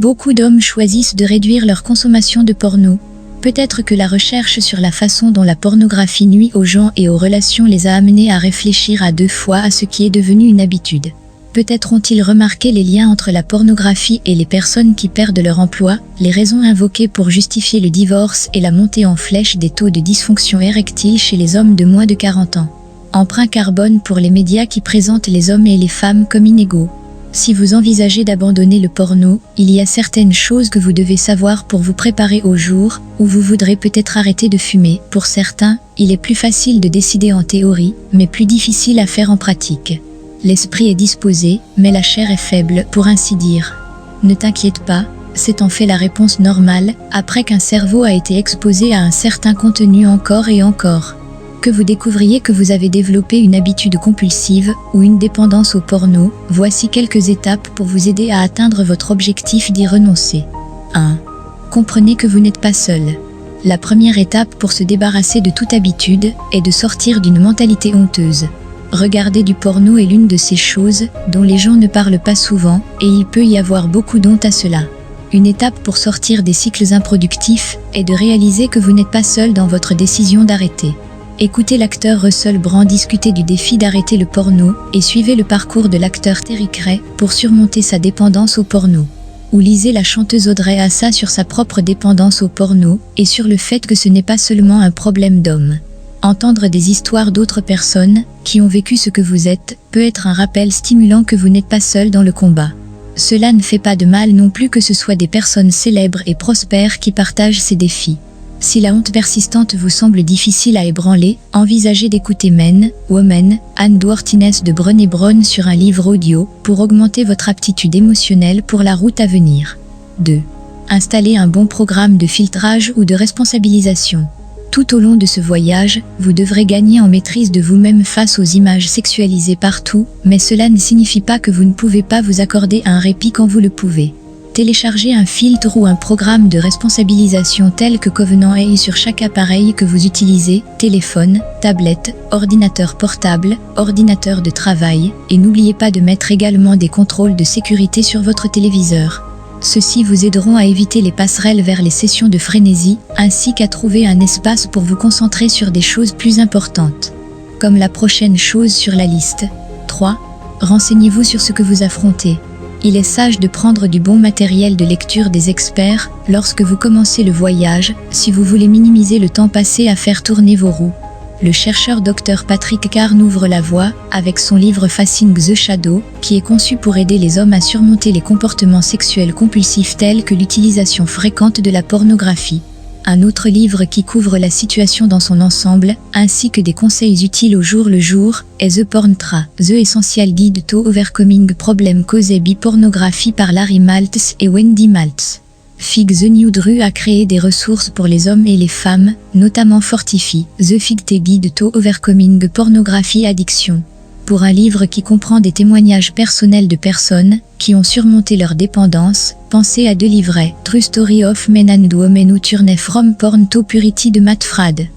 Beaucoup d'hommes choisissent de réduire leur consommation de porno. Peut-être que la recherche sur la façon dont la pornographie nuit aux gens et aux relations les a amenés à réfléchir à deux fois à ce qui est devenu une habitude. Peut-être ont-ils remarqué les liens entre la pornographie et les personnes qui perdent leur emploi, les raisons invoquées pour justifier le divorce et la montée en flèche des taux de dysfonction érectile chez les hommes de moins de 40 ans. Emprunt carbone pour les médias qui présentent les hommes et les femmes comme inégaux. Si vous envisagez d'abandonner le porno, il y a certaines choses que vous devez savoir pour vous préparer au jour où vous voudrez peut-être arrêter de fumer. Pour certains, il est plus facile de décider en théorie, mais plus difficile à faire en pratique. L'esprit est disposé, mais la chair est faible, pour ainsi dire. Ne t'inquiète pas, c'est en fait la réponse normale, après qu'un cerveau a été exposé à un certain contenu encore et encore. Que vous découvriez que vous avez développé une habitude compulsive ou une dépendance au porno, voici quelques étapes pour vous aider à atteindre votre objectif d'y renoncer. 1. Comprenez que vous n'êtes pas seul. La première étape pour se débarrasser de toute habitude est de sortir d'une mentalité honteuse. Regarder du porno est l'une de ces choses dont les gens ne parlent pas souvent et il peut y avoir beaucoup d'honte à cela. Une étape pour sortir des cycles improductifs est de réaliser que vous n'êtes pas seul dans votre décision d'arrêter. Écoutez l'acteur Russell Brand discuter du défi d'arrêter le porno et suivez le parcours de l'acteur Terry Crews pour surmonter sa dépendance au porno. Ou lisez la chanteuse Audrey Assa sur sa propre dépendance au porno et sur le fait que ce n'est pas seulement un problème d'homme. Entendre des histoires d'autres personnes qui ont vécu ce que vous êtes peut être un rappel stimulant que vous n'êtes pas seul dans le combat. Cela ne fait pas de mal non plus que ce soit des personnes célèbres et prospères qui partagent ces défis. Si la honte persistante vous semble difficile à ébranler, envisagez d'écouter Men, Women, and Worthiness de Brené Brown sur un livre audio pour augmenter votre aptitude émotionnelle pour la route à venir. 2. Installez un bon programme de filtrage ou de responsabilisation. Tout au long de ce voyage, vous devrez gagner en maîtrise de vous-même face aux images sexualisées partout, mais cela ne signifie pas que vous ne pouvez pas vous accorder un répit quand vous le pouvez. Téléchargez un filtre ou un programme de responsabilisation tel que Covenant AI sur chaque appareil que vous utilisez, téléphone, tablette, ordinateur portable, ordinateur de travail, et n'oubliez pas de mettre également des contrôles de sécurité sur votre téléviseur. Ceux-ci vous aideront à éviter les passerelles vers les sessions de frénésie, ainsi qu'à trouver un espace pour vous concentrer sur des choses plus importantes. Comme la prochaine chose sur la liste. 3. Renseignez-vous sur ce que vous affrontez. Il est sage de prendre du bon matériel de lecture des experts lorsque vous commencez le voyage, si vous voulez minimiser le temps passé à faire tourner vos roues. Le chercheur Dr Patrick Carn ouvre la voie avec son livre Facing the Shadow, qui est conçu pour aider les hommes à surmonter les comportements sexuels compulsifs tels que l'utilisation fréquente de la pornographie. Un autre livre qui couvre la situation dans son ensemble, ainsi que des conseils utiles au jour le jour, est The Porn Tra, The Essential Guide to Overcoming Problem Caused by Pornography par Larry Maltz et Wendy Maltz. Fig the New Drew a créé des ressources pour les hommes et les femmes, notamment Fortify, The Fig Te Guide to Overcoming Pornography Addiction. Pour un livre qui comprend des témoignages personnels de personnes qui ont surmonté leur dépendance, pensez à deux livrets, True Story of Men and Women Who Turned from Porn to Purity de Matt Fradd.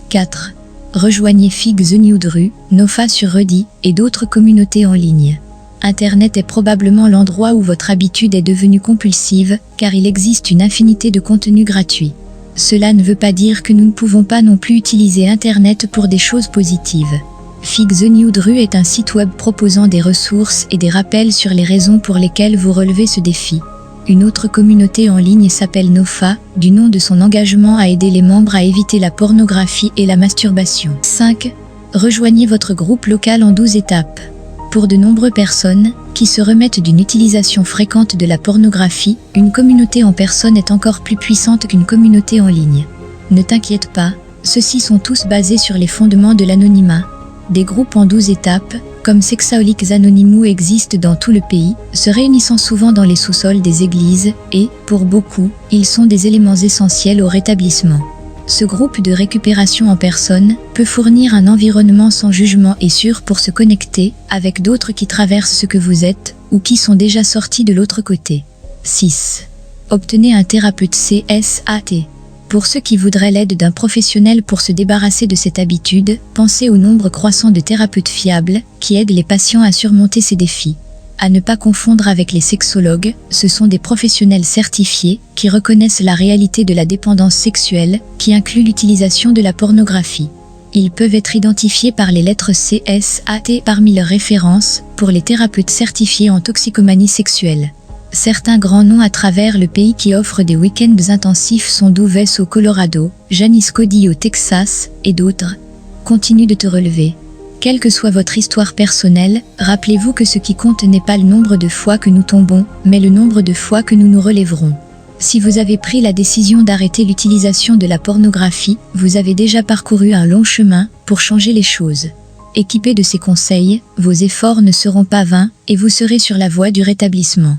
4. Rejoignez Fig the New Drew, Nofa sur Reddit et d'autres communautés en ligne. Internet est probablement l'endroit où votre habitude est devenue compulsive, car il existe une infinité de contenus gratuits. Cela ne veut pas dire que nous ne pouvons pas non plus utiliser Internet pour des choses positives. Fig the New Drew est un site web proposant des ressources et des rappels sur les raisons pour lesquelles vous relevez ce défi. Une autre communauté en ligne s'appelle Nofa, du nom de son engagement à aider les membres à éviter la pornographie et la masturbation. 5. Rejoignez votre groupe local en 12 étapes. Pour de nombreuses personnes qui se remettent d'une utilisation fréquente de la pornographie, une communauté en personne est encore plus puissante qu'une communauté en ligne. Ne t'inquiète pas, ceux-ci sont tous basés sur les fondements de l'anonymat. Des groupes en 12 étapes, comme Sexaholics Anonymous existent dans tout le pays, se réunissant souvent dans les sous-sols des églises et, pour beaucoup, ils sont des éléments essentiels au rétablissement. Ce groupe de récupération en personne peut fournir un environnement sans jugement et sûr pour se connecter avec d'autres qui traversent ce que vous êtes ou qui sont déjà sortis de l'autre côté. 6. Obtenez un thérapeute CSAT. Pour ceux qui voudraient l'aide d'un professionnel pour se débarrasser de cette habitude, pensez au nombre croissant de thérapeutes fiables qui aident les patients à surmonter ces défis. À ne pas confondre avec les sexologues, ce sont des professionnels certifiés qui reconnaissent la réalité de la dépendance sexuelle, qui inclut l'utilisation de la pornographie. Ils peuvent être identifiés par les lettres CSAT parmi leurs références pour les thérapeutes certifiés en toxicomanie sexuelle. Certains grands noms à travers le pays qui offrent des week-ends intensifs sont Douvès au Colorado, Janice Cody au Texas et d'autres. Continue de te relever. Quelle que soit votre histoire personnelle, rappelez-vous que ce qui compte n'est pas le nombre de fois que nous tombons, mais le nombre de fois que nous nous relèverons. Si vous avez pris la décision d'arrêter l'utilisation de la pornographie, vous avez déjà parcouru un long chemin pour changer les choses. Équipés de ces conseils, vos efforts ne seront pas vains et vous serez sur la voie du rétablissement.